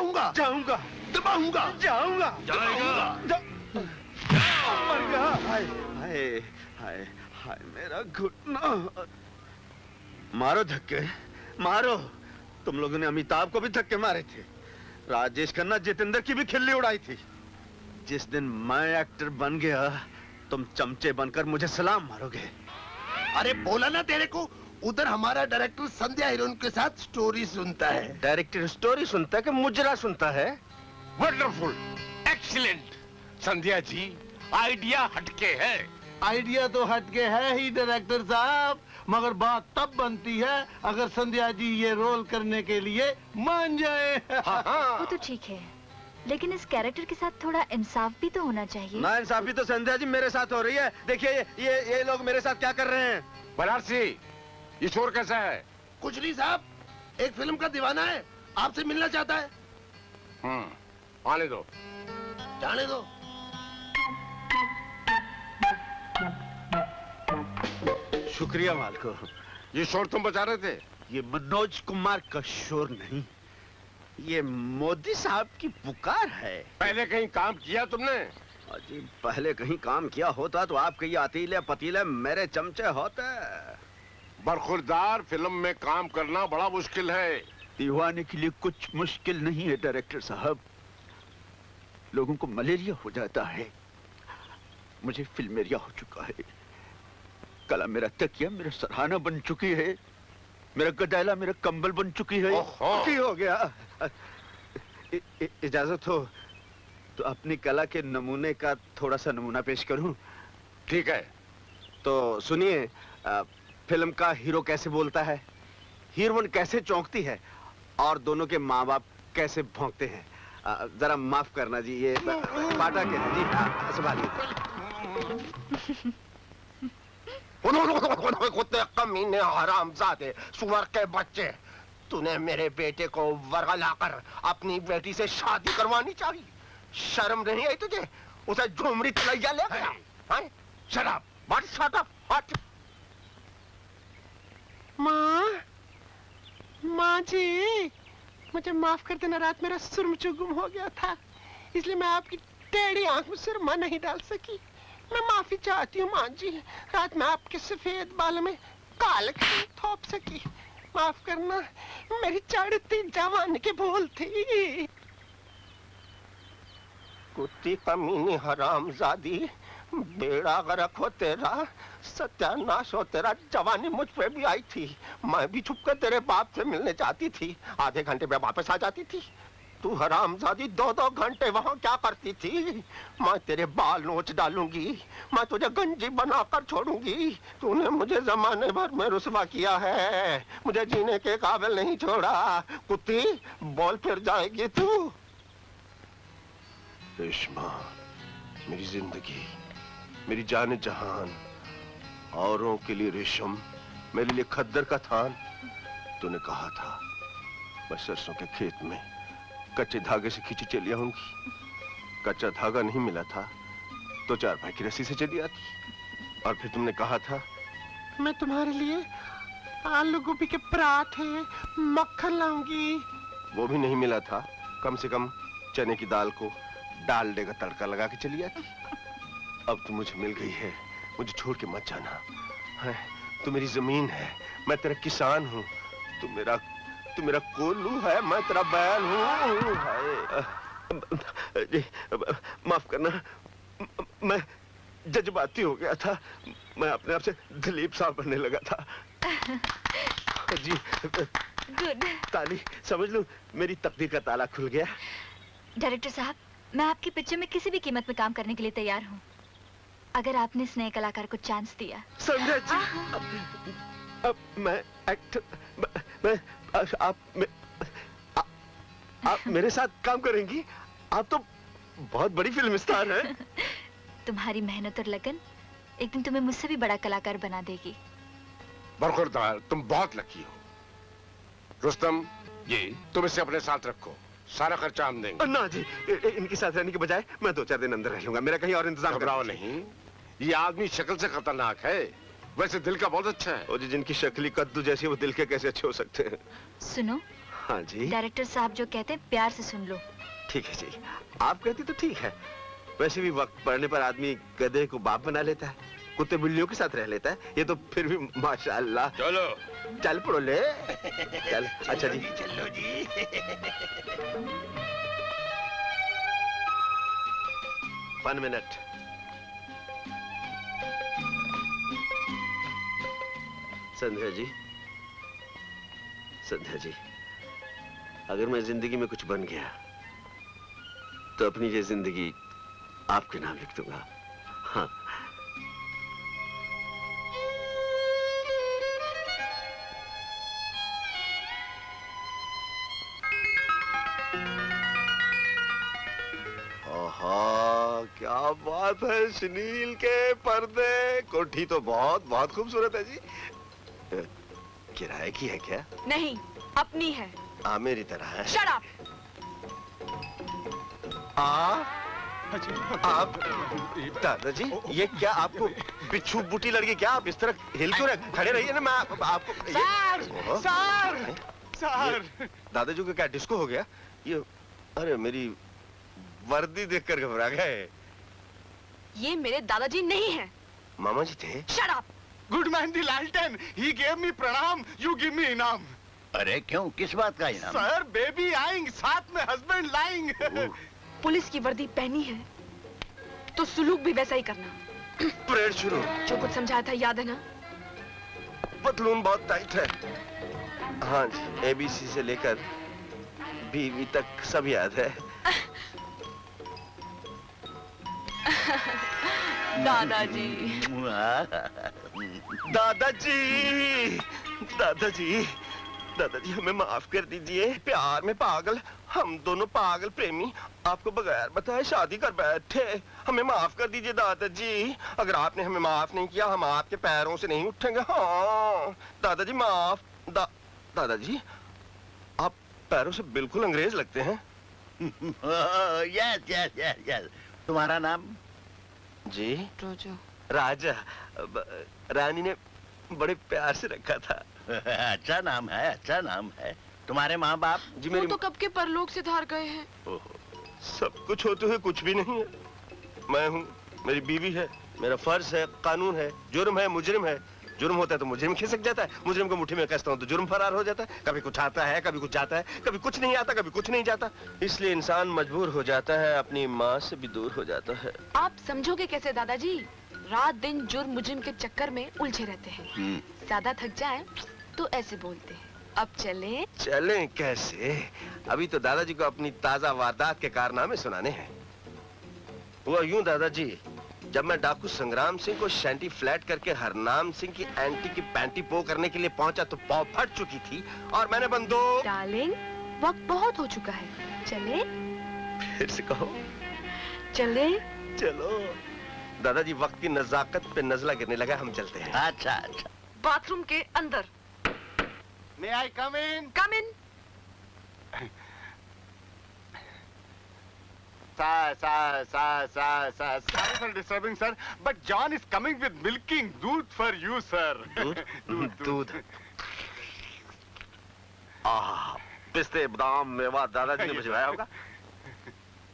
दबाऊंगा जाऊंगा, दबाऊंगा, जाऊंगा, जाएगा। मर गया। हाय हाय हाय हाय मेरा घुटना। मारो धक्के, मारो। तुम लोगों ने अमिताभ को भी धक्के मारे थे, राजेश खन्ना, जितेंद्र की भी खिल्ली उड़ाई थी। जिस दिन मैं एक्टर बन गया, तुम चमचे बनकर मुझे सलाम मारोगे। अरे बोला ना तेरे को, उधर हमारा डायरेक्टर संध्या हीरोइन के साथ स्टोरी सुनता है। डायरेक्टर स्टोरी सुनता है कि मुजरा सुनता है? Wonderful, excellent. Sandhya ji, idea हटके है। आइडिया तो हटके है ही डायरेक्टर साहब, मगर बात तब बनती है अगर संध्या जी ये रोल करने के लिए मान जाए। वो तो ठीक है, लेकिन इस कैरेक्टर के साथ थोड़ा इंसाफ भी तो होना चाहिए। ना इंसाफी तो संध्या जी मेरे साथ हो रही है। देखिए ये लोग मेरे साथ क्या कर रहे हैं। बनारसी, ये चोर कैसा है? कुछ नहीं साहब, एक फिल्म का दीवाना है, आपसे मिलना चाहता है। आने दो। जाने दो। शुक्रिया मालको। ये शोर तुम बचा रहे थे? ये मनोज कुमार का शोर नहीं, ये मोदी साहब की पुकार है। पहले कहीं काम किया तुमने? अजी पहले कहीं काम किया होता तो आपके ये अतीले पतीले मेरे चमचे होते। बरखुरदार फिल्म में काम करना बड़ा मुश्किल है। दीवाने के लिए कुछ मुश्किल नहीं है डायरेक्टर साहब। लोगों को मलेरिया हो जाता है, मुझे फिल्मेरिया हो चुका है। कला मेरा तकिया, मेरा सराहना बन चुकी है, मेरा गदैला मेरा कंबल बन चुकी है। की हो गया। इजाजत हो तो अपनी कला के नमूने का थोड़ा सा नमूना पेश करूं? ठीक है। तो सुनिए, फिल्म का हीरो कैसे बोलता है, हीरोइन कैसे चौंकती है, और दोनों के माँ बाप कैसे भौंकते हैं। जरा माफ करना जी, ये बाटा के जी। संभालिए। कुत्ते कमीने हरामजादे सुअर के बच्चे, तूने मेरे बेटे को वर्गलाकर अपनी बेटी से शादी करवानी चाहिए। शर्म नहीं आई तुझे? उसे झुमरी तलैया ले गया। Shut up, but shut up, हट। माँ जी, मुझे माफ कर देना, रात मेरा सुरमचू गुम हो गया था, इसलिए मैं आपकी टेढ़ी आंख में सुरमा नहीं डाल सकी। मैं माफी चाहती हूँ माँ जी, रात में आपके सफेद बालों में काले थोप सकी। माफ करना, मेरी चढ़ती जवानी की भूल थी। कुत्ती कमीनी हरामजादी, बेड़ा गर्क हो तेरा, सत्यानाश हो तेरा। जवानी मुझ पे भी आई थी, मैं भी छुपकर तेरे बाप से मिलने जाती थी, आधे घंटे में वापस आ जाती थी। तू हरामजादी 2-2 घंटे वहाँ क्या करती थी? मैं तेरे बाल नोच डालूंगी, मैं तुझे गंजी बनाकर छोड़ूंगी। तूने मुझे जमाने भर में रुसवा किया है, मुझे जीने के काबिल नहीं छोड़ा। कुत्ती, बोल फिर जाएगी तू। रेशमा, मेरी जिंदगी, मेरी जान जहान, औरों के लिए रेशम, मेरे लिए खद्दर का थान। तूने कहा था मैं सरसों के खेत में कच्चे धागे से खींची चली आऊंगी। कच्चा धागा नहीं मिला था तो चारपाई की रस्सी से चली आती। और फिर तुमने कहा था मैं तुम्हारे लिए आलू गोभी के पराठे, मक्खन लाऊंगी। वो भी नहीं मिला था, कम से कम चने की दाल को डालडे का तड़का लगा के चली आती। अब तो मुझे मिल गई है, मुझे छोड़ के मत जाना है। तू मेरी जमीन है, मैं तेरा किसान हूँ। तू मेरा कोल्लू है, मैं तेरा बैल हूँ। माफ करना, मैं जज्बाती हो गया था, मैं अपने आप से दिलीप साहब बनने लगा था। जी गुड। ताली समझ लूं, मेरी तकदीर का ताला खुल गया। डायरेक्टर साहब, मैं आपकी पिक्चर में किसी भी कीमत में काम करने के लिए तैयार हूँ, अगर आपने इस नए कलाकार को चांस दिया। संध्या जी, अब मैं एक्टर, आप मेरे साथ काम करेंगी? आप तो बहुत बड़ी फिल्म स्टार हैं। तुम्हारी मेहनत और लगन एक दिन तुम्हें मुझसे भी बड़ा कलाकार बना देगी। बरखुरदार, तुम बहुत लकी हो। रुस्तम, ये तुम इसे अपने साथ रखो, सारा खर्चा हम देंगे। ना जी, इनके साथ रहने के बजाय मैं 2-4 दिन अंदर रह लूंगा, मेरा कहीं और इंतजाम। घबराओ नहीं, ये आदमी शक्ल से खतरनाक है, वैसे दिल का बहुत अच्छा है। और जिनकी शक्ल कद्दू जैसी, वो दिल के कैसे अच्छे हो सकते हैं? सुनो, हाँ जी। डायरेक्टर साहब जो कहते हैं प्यार से सुन लो। ठीक है जी, आप कहती तो ठीक है। वैसे भी वक्त पड़ने पर आदमी गधे को बाप बना लेता है, कुत्ते बिल्लियों के साथ रह लेता है। ये तो फिर भी माशाअल्लाह। चलो चल पड़ो ले। चल अच्छा जी। चलो जी। 1 मिनट। संध्या जी, संध्या जी, अगर मैं जिंदगी में कुछ बन गया तो अपनी ये जिंदगी आपके नाम लिख दूंगा। हाँ। ओहो, क्या बात है, सुनील के पर्दे। कोठी तो बहुत बहुत खूबसूरत है जी। किराए की है क्या? नहीं, अपनी है। मेरी तरह है। Shut up. आप दादाजी, ये क्या आपको बिच्छू बूटी लड़की क्या? आप इस तरह हिल क्यों रहे? खड़े रहिए ना, मैं आपको सर दादाजी को क्या डिस्को हो गया ये? अरे मेरी वर्दी देखकर घबरा गए। ये मेरे दादाजी नहीं है। मामा जी थे। Shut up. गुड मैन दी लालटेन, ही गेव मी प्रणाम, यू गिव मी इनाम। अरे क्यों, किस बात का इनाम? सर बेबी आएंग, साथ में हस्बैंड लाएंग। पुलिस की वर्दी पहनी है तो सुलूक भी वैसा ही करना। परेड शुरू। जो कुछ समझाया था याद है ना? पतलून बहुत टाइट है। हाँ जी, ABC से लेकर बीवी तक सब याद है। दादाजी। दादाजी, दादाजी, दादाजी हमें माफ कर दीजिए। प्यार में पागल, हम दोनों पागल प्रेमी आपको बगैर बताए शादी कर बैठे। हमें माफ कर दीजिए दादाजी। अगर आपने हमें माफ नहीं किया हम आपके पैरों से नहीं उठेंगे। हाँ दादाजी माफ। दादाजी आप पैरों से बिल्कुल अंग्रेज लगते हैं। Yes yes yes yes. तुम्हारा नाम? जी रोजो। राजा। रानी ने बड़े प्यार से रखा था। अच्छा नाम है, अच्छा नाम है। तुम्हारे माँ बाप? जी वो मेरी तो कब के परलोक से धार गए हैं। सब कुछ होते हुए कुछ भी नहीं है। मैं हूँ, मेरी बीवी है, मेरा फर्ज है, कानून है, जुर्म है, मुजरिम है। जुर्म होता है तो मुजरिम खिसक जाता है, मुजरिम को मुट्ठी में कसता हूँ तो जुर्म फरार हो जाता है। कभी कुछ आता है, कभी कुछ जाता है, कभी कुछ नहीं आता, कभी कुछ नहीं जाता। इसलिए इंसान मजबूर हो जाता है, अपनी माँ से भी दूर हो जाता है। आप समझोगे कैसे दादाजी? रात दिन जुर्म मुजरिम के चक्कर में उलझे रहते हैं। ज्यादा थक जाए तो ऐसे बोलते हैं। अब चलें? चलें कैसे? अभी तो दादाजी को अपनी ताजा वारदात के कारनामे सुनाने हैं। वो यूं दादाजी, जब मैं डाकू संग्राम सिंह को शैंटी फ्लैट करके हरनाम सिंह की एंटी की पैंटी पो करने के लिए पहुंचा तो पाव फट चुकी थी और मैंने बंदूक। डार्लिंग, वक्त बहुत हो चुका है। चले? फिर से कहो। चले? चलो। दादाजी वक्त की नजाकत पे नजला गिरने लगा, हम चलते हैं। अच्छा अच्छा। बाथरूम के अंदर। मे आई कम इन? कम इन। Sorry for disturbing, sir, but John is coming with milking दूध for you, sir. दूध। पिस्ते बादाम मेवा दादाजी ने भिजवाया होगा।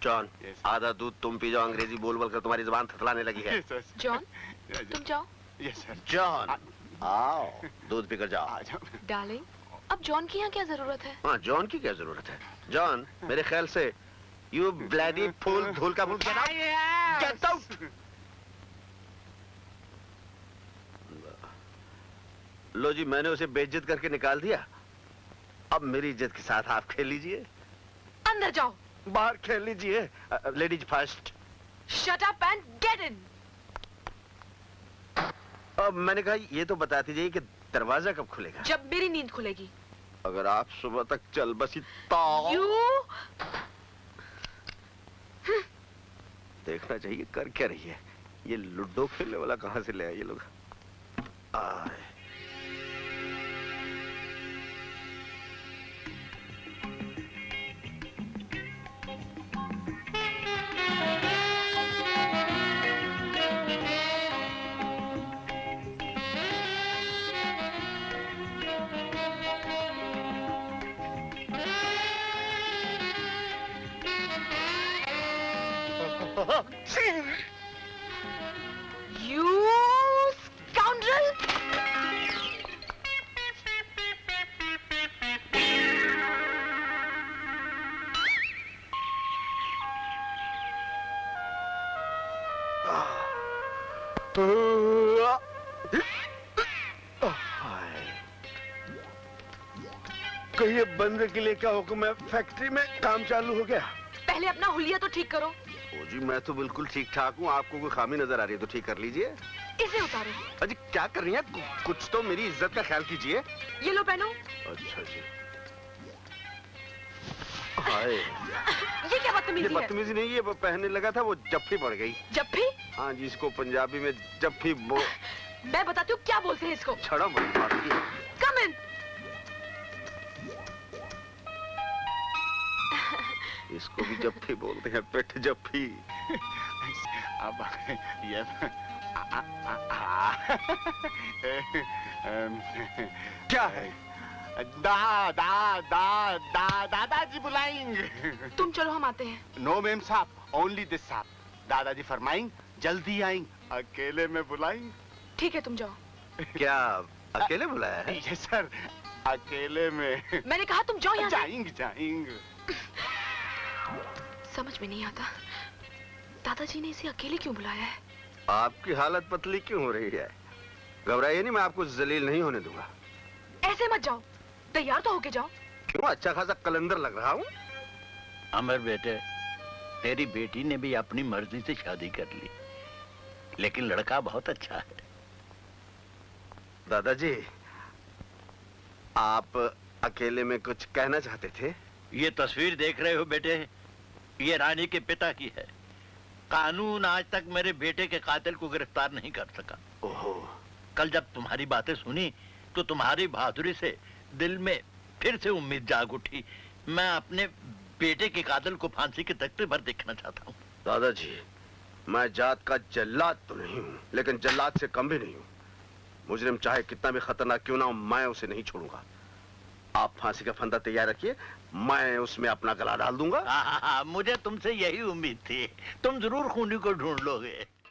John, Yes. आधा दूध तुम पी जाओ, अंग्रेजी बोल बोल कर तुम्हारी जुबान थथलाने लगी है। Yes, sir. जॉन, तुम जाओ। Yes, sir. जॉन, आओ दूध पीकर जाओ। आ जाओ। डार्लिंग, अब जॉन की यहाँ क्या जरूरत है? हाँ, जॉन की क्या जरूरत है? जॉन, मेरे ख्याल से यू ब्लैडी फूल, धूल का फूल, गेट आउट। लो जी, मैंने उसे बेइज्जत करके निकाल दिया। अब मेरी इज्जत के साथ आप खेल लीजिए। अंदर जाओ। बाहर खेल लीजिए। Ladies first. Shut up and get in. अब मैंने कहा ये तो बता दीजिए कि दरवाजा कब खुलेगा? जब मेरी नींद खुलेगी। अगर आप सुबह तक चल बसी तो यू देखना चाहिए कर क्या रही है। ये लूडो खेलने वाला कहां से ले आए ये लोग? आए। You scoundrel! कहिए बंदे के लिए क्या हुक्म है? फैक्ट्री में काम चालू हो गया? पहले अपना हुलिया तो ठीक करो। ओ जी, मैं तो बिल्कुल ठीक ठाक हूँ। आपको कोई खामी नजर आ रही है तो ठीक कर लीजिए। इसे उतारो। अजी क्या कर रही हैं? कुछ तो मेरी इज्जत का ख्याल कीजिए। ये लो पहनो। अच्छा जी। हाय, ये क्या बदतमीजी है? बदतमीजी नहीं, ये पहनने लगा था, वो जफ्फी पड़ गई। जफ्फी? हाँ जी, इसको पंजाबी में जफ्फी मैं बताती हूँ क्या बोलते हैं इसको। छड़ा मारती है। Come in। इसको भी जफ्फी बोलते हैं, पेट जफ्फी। अब ये क्या है? दादाजी बुलाएंगे। तुम चलो, हम आते हैं। नो मैम साहब, ओनली दिस साहब। दादाजी फरमाएंगे जल्दी आएंगे, अकेले में बुलाएंगे। ठीक है, तुम जाओ। क्या अकेले बुलाया है? ये सर, अकेले में। मैंने कहा तुम जाओ यहाँ से। जाएंगे जाएंगे। समझ में नहीं आता, दादाजी ने इसे अकेले क्यों बुलाया है? आपकी हालत पतली क्यों हो रही है? घबराइए नहीं, मैं आपको जलील नहीं होने दूंगा। ऐसे मत जाओ, तैयार तो होके जाओ। क्यों, अच्छा खासा कलंदर लग रहा हूँ। अमर बेटे, तेरी बेटी ने भी अपनी मर्जी से शादी कर ली, लेकिन लड़का बहुत अच्छा है। दादाजी, आप अकेले में कुछ कहना चाहते थे? ये तस्वीर देख रहे हो बेटे, ये रानी के पिता की है। कानून आज तक मेरे बेटे के कातिल को गिरफ्तार नहीं कर सका। ओहो। कल जब तुम्हारी बातें सुनी तो तुम्हारी बहादुरी से दिल में फिर से उम्मीद जाग उठी। मैं अपने बेटे के कातिल को फांसी के तख्ते पर देखना चाहता हूँ। दादाजी, मैं जात का जल्लाद तो नहीं हूँ, लेकिन जल्लाद से कम भी नहीं हूँ। मुजरिम चाहे कितना भी खतरनाक क्यों ना हो, मैं उसे नहीं छोड़ूंगा। आप फांसी का फंदा तैयार रखिए, मैं उसमें अपना गला डाल दूंगा। मुझे तुमसे यही उम्मीद थी, तुम जरूर खूनी को ढूंढ लोगे।